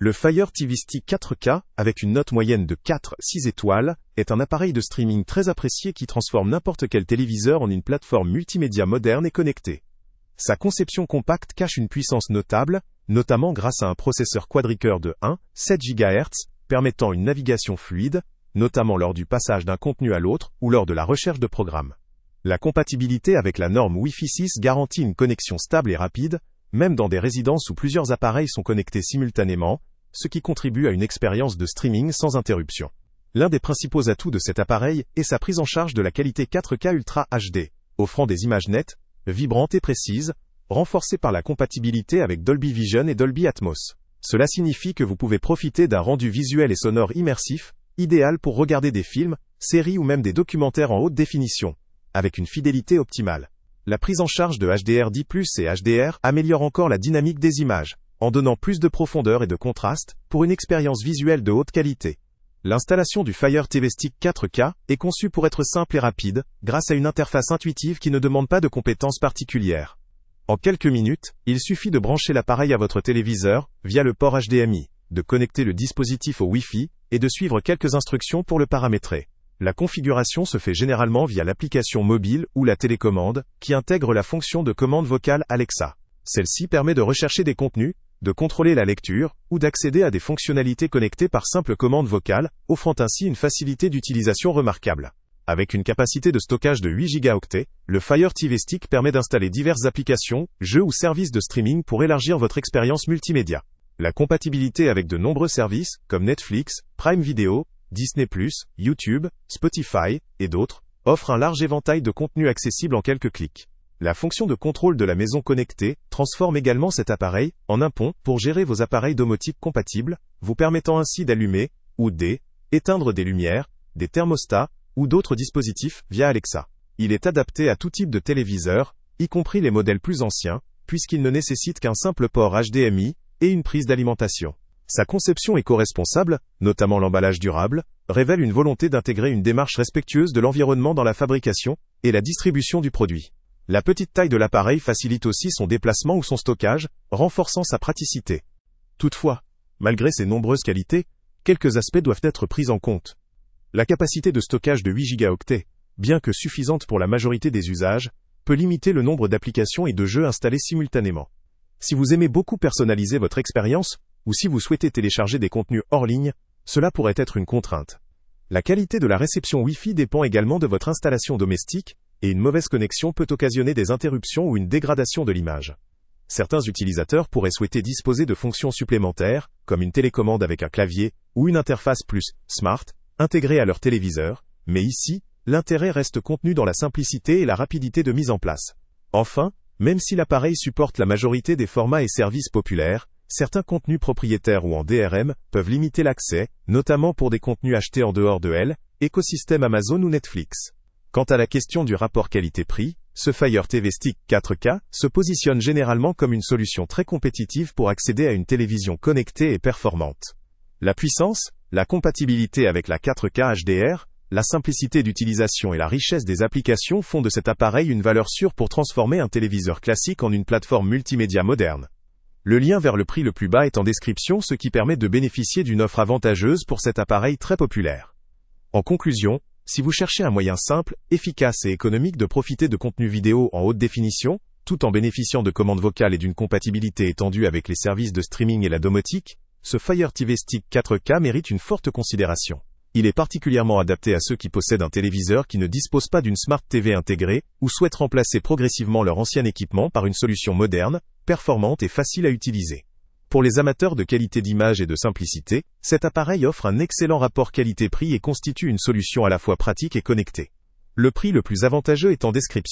Le Fire TV Stick 4K, avec une note moyenne de 4-6 étoiles, est un appareil de streaming très apprécié qui transforme n'importe quel téléviseur en une plateforme multimédia moderne et connectée. Sa conception compacte cache une puissance notable, notamment grâce à un processeur quad-cœur de 1,7 GHz, permettant une navigation fluide, notamment lors du passage d'un contenu à l'autre ou lors de la recherche de programmes. La compatibilité avec la norme Wi-Fi 6 garantit une connexion stable et rapide, même dans des résidences où plusieurs appareils sont connectés simultanément, ce qui contribue à une expérience de streaming sans interruption. L'un des principaux atouts de cet appareil est sa prise en charge de la qualité 4K Ultra HD, offrant des images nettes, vibrantes et précises, renforcées par la compatibilité avec Dolby Vision et Dolby Atmos. Cela signifie que vous pouvez profiter d'un rendu visuel et sonore immersif, idéal pour regarder des films, séries ou même des documentaires en haute définition, avec une fidélité optimale. La prise en charge de HDR10+ et HDR améliore encore la dynamique des images, en donnant plus de profondeur et de contraste, pour une expérience visuelle de haute qualité. L'installation du Fire TV Stick 4K est conçue pour être simple et rapide, grâce à une interface intuitive qui ne demande pas de compétences particulières. En quelques minutes, il suffit de brancher l'appareil à votre téléviseur, via le port HDMI, de connecter le dispositif au Wi-Fi, et de suivre quelques instructions pour le paramétrer. La configuration se fait généralement via l'application mobile ou la télécommande, qui intègre la fonction de commande vocale Alexa. Celle-ci permet de rechercher des contenus, de contrôler la lecture, ou d'accéder à des fonctionnalités connectées par simple commande vocale, offrant ainsi une facilité d'utilisation remarquable. Avec une capacité de stockage de 8 Go, le Fire TV Stick permet d'installer diverses applications, jeux ou services de streaming pour élargir votre expérience multimédia. La compatibilité avec de nombreux services, comme Netflix, Prime Video, Disney+, YouTube, Spotify, et d'autres, offre un large éventail de contenus accessibles en quelques clics. La fonction de contrôle de la maison connectée transforme également cet appareil en un pont pour gérer vos appareils domotiques compatibles, vous permettant ainsi d'allumer ou d'éteindre des lumières, des thermostats ou d'autres dispositifs via Alexa. Il est adapté à tout type de téléviseur, y compris les modèles plus anciens, puisqu'il ne nécessite qu'un simple port HDMI et une prise d'alimentation. Sa conception éco-responsable, notamment l'emballage durable, révèle une volonté d'intégrer une démarche respectueuse de l'environnement dans la fabrication et la distribution du produit. La petite taille de l'appareil facilite aussi son déplacement ou son stockage, renforçant sa praticité. Toutefois, malgré ses nombreuses qualités, quelques aspects doivent être pris en compte. La capacité de stockage de 8 Go, bien que suffisante pour la majorité des usages, peut limiter le nombre d'applications et de jeux installés simultanément. Si vous aimez beaucoup personnaliser votre expérience, ou si vous souhaitez télécharger des contenus hors ligne, cela pourrait être une contrainte. La qualité de la réception Wi-Fi dépend également de votre installation domestique, et une mauvaise connexion peut occasionner des interruptions ou une dégradation de l'image. Certains utilisateurs pourraient souhaiter disposer de fonctions supplémentaires, comme une télécommande avec un clavier, ou une interface plus smart, intégrée à leur téléviseur, mais ici, l'intérêt reste contenu dans la simplicité et la rapidité de mise en place. Enfin, même si l'appareil supporte la majorité des formats et services populaires, certains contenus propriétaires ou en DRM peuvent limiter l'accès, notamment pour des contenus achetés en dehors de l'écosystème Amazon ou Netflix. Quant à la question du rapport qualité-prix, ce Fire TV Stick 4K se positionne généralement comme une solution très compétitive pour accéder à une télévision connectée et performante. La puissance, la compatibilité avec la 4K HDR, la simplicité d'utilisation et la richesse des applications font de cet appareil une valeur sûre pour transformer un téléviseur classique en une plateforme multimédia moderne. Le lien vers le prix le plus bas est en description, ce qui permet de bénéficier d'une offre avantageuse pour cet appareil très populaire. En conclusion, si vous cherchez un moyen simple, efficace et économique de profiter de contenus vidéo en haute définition, tout en bénéficiant de commandes vocales et d'une compatibilité étendue avec les services de streaming et la domotique, ce Fire TV Stick 4K mérite une forte considération. Il est particulièrement adapté à ceux qui possèdent un téléviseur qui ne dispose pas d'une Smart TV intégrée, ou souhaitent remplacer progressivement leur ancien équipement par une solution moderne, performante et facile à utiliser. Pour les amateurs de qualité d'image et de simplicité, cet appareil offre un excellent rapport qualité-prix et constitue une solution à la fois pratique et connectée. Le prix le plus avantageux est en description.